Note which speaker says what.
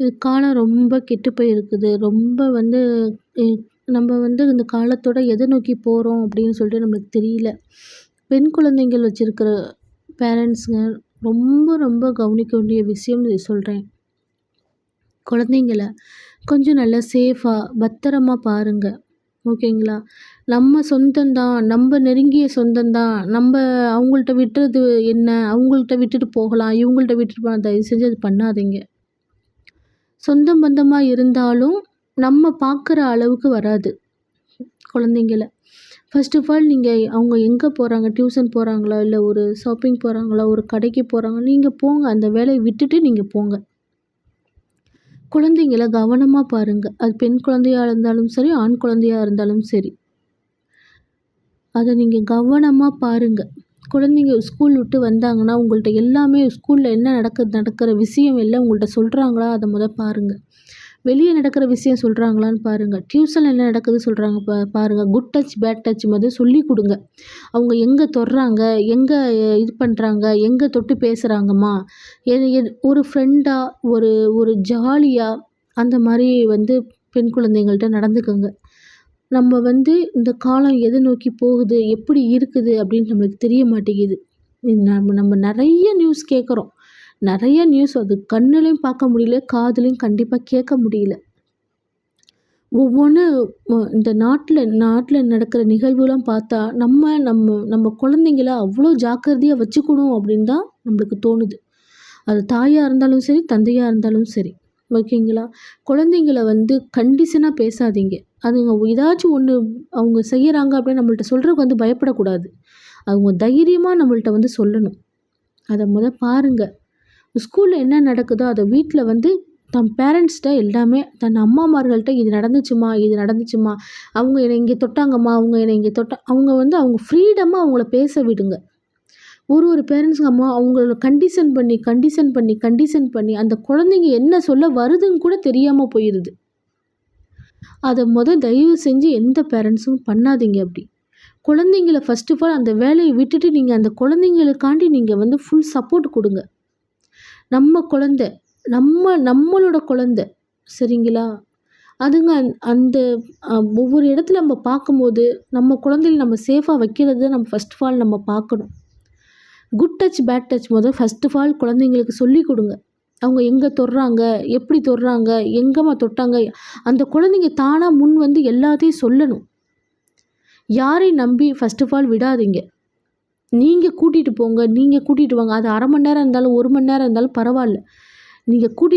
Speaker 1: இது காலம் ரொம்ப கெட்டு போயிருக்குது. ரொம்ப வந்து எ நம்ம வந்து இந்த காலத்தோட எத நோக்கி போறோம் அப்படின்னு சொல்லிட்டு நம்மளுக்கு தெரியல. பெண் குழந்தைகள் வச்சிருக்கிற பேரண்ட்ஸுங்க ரொம்ப ரொம்ப கவனிக்க வேண்டிய விஷயம் இது சொல்றேன். குழந்தைங்கள கொஞ்சம் நல்லா சேஃபா, பத்திரமா பாருங்க. ஓகேங்களா? நம்ம சொந்தம் தான், நம்ப நெருங்கிய சொந்தம் தான். அவங்கள்ட்ட விட்டுறது என்ன? அவங்கள்ட்ட விட்டுட்டு போகலாம், இவங்கள்ட்ட விட்டுட்டு போகலாம். தயவு செஞ்சு அது பண்ணாதீங்க. சொந்தம் பந்தமா இருந்தாலும், நம்ம பார்க்குற அளவுக்கு வராது குழந்தைங்கள. ஃபர்ஸ்ட் ஆஃப் ஆல் நீங்க அவங்க எங்க போறாங்க? டியூஷன் போறாங்களா? இல்ல ஒரு ஷாப்பிங் போறாங்களா? ஒரு கடைக்கு போறாங்க. நீங்க போங்க. அந்த வேலைய விட்டுட்டு நீங்க போங்க. குழந்தைங்கள கவனமா பாருங்க. அது பெண் குழந்தையா இருந்தாலும் சரி, ஆண் குழந்தையா இருந்தாலும் சரி. அத நீங்க கவனமா பாருங்க. குழந்தைங்க ஸ்கூல் விட்டு வந்தாங்கன்னா, உங்கள்ட்ட எல்லாமே ஸ்கூல்ல என்ன நடக்கிற விஷயம் எல்லாம் உங்கள்ட்ட சொல்றாங்களா? அத பாருங்க. வெளிய நடக்கிற விஷயம் சொல்றாங்களான்னு பாருங்க. டியூஷன்ல என்ன நடக்குது சொல்றாங்க பாருங்க. குட் டச், பேட் டச் சொல்லிக் குடுங்க. அவங்க எங்க தொடுறாங்க, எங்க இது பண்றாங்க, எங்க தொட்டு பேசுறாங்கம்மா, ஒரு ஃப்ரெண்டா, ஒரு ஒரு ஜாலியா அந்த மாரி பெண் குழந்தைங்கள்ட்ட நடந்துக்கங்க. நம்ம இந்த காலம் எத நோக்கி போகுது, எப்படி இருக்குது அப்படின்னு நம்மளுக்கு தெரிய மாட்டேங்குது. நம்ம நம்ம நெறைய நியூஸ் கேட்குறோம். நெறைய நியூஸ் அது கண்ணுலயும் பார்க்க முடியல, காதுலயும் கண்டிப்பா கேட்க முடியல. ஒவ்வொன்னு இந்த நாட்ல நாட்ல நடக்கிற நிகழ்வுலாம் பார்த்தா, நம்ம நம்ம நம்ம குழந்தைங்கள அவ்ளோ ஜாக்கிரதையா வச்சுக்கணும் அப்படின்னு தான் நம்மளுக்கு தோணுது. அது தாயா இருந்தாலும் சரி, தந்தையா இருந்தாலும் சரி. ஓகேங்களா? குழந்தைங்கள கண்டிஷனா பேசாதீங்க. அதுங்க ஏதாச்சும் ஒண்ணு அவங்க செய்யறாங்க அப்படின்னு நம்மள்ட்ட சொல்றதுக்கு பயப்படக்கூடாது. அவங்க தைரியமா நம்மள்ட்ட சொல்லணும். அத பாருங்க. ஸ்கூல்ல என்ன நடக்குதோ அத வீட்ல தன் பேரண்ட்ஸ்ட்ட எல்லாமே தன் அம்மாமார்கள்ட்ட இது நடந்துச்சும்மா, இது நடந்துச்சும்மா. அவங்க என்னை இங்க தொட்டாங்கம்மா, அவங்க என்னை இங்க அவங்க அவங்க ஃப்ரீடமா அவங்கள பேச விடுங்க. ஒரு பேரண்ட்ஸ்ங்க அம்மா அவங்கள கண்டிஷன் பண்ணி அந்த குழந்தைங்க என்ன சொல்ல வருதுன்னு கூட தெரியாம போயிருது. அத தயவு செஞ்சு எந்த பேரண்ட்ஸும் பண்ணாதீங்க அப்படி. குழந்தைங்கள ஃபர்ஸ்ட் ஆஃப் ஆல் அந்த வேலைய விட்டுட்டு நீங்க அந்த குழந்தைங்களுக்காண்டி நீங்க ஃபுல் சப்போர்ட் குடுங்க. நம்ம குழந்தை, நம்மளோட குழந்தை. சரிங்களா? அதுங்க அந்த ஒவ்வொரு இடத்துல நம்ம பார்க்கும்போது, நம்ம குழந்தைகள நம்ம சேஃபா வைக்கிறது நம்ம ஃபர்ஸ்ட் ஆஃப் ஆல் நம்ம பார்க்கணும். Good touch, bad touch first of all குழந்தைங்களுக்கு சொல்லிக் குடுங்க. அவங்க எங்க தொடுறாங்க, எப்படி தொடுறாங்க, எங்கம்மா தொட்டாங்க, அந்த குழந்தைங்க தானா முன் எல்லாத்தையும் சொல்லணும். யாரையும் நம்பி ஃபர்ஸ்ட் ஆஃப் ஆல் விடாதீங்க. நீங்க கூட்டிட்டு போங்க, நீங்க கூட்டிட்டு வாங்க. அது 1/2 மணி நேரம் இருந்தாலும், 1 மணி நேரம் இருந்தாலும் பரவால்ல. நீங்க கூட்டிட்டு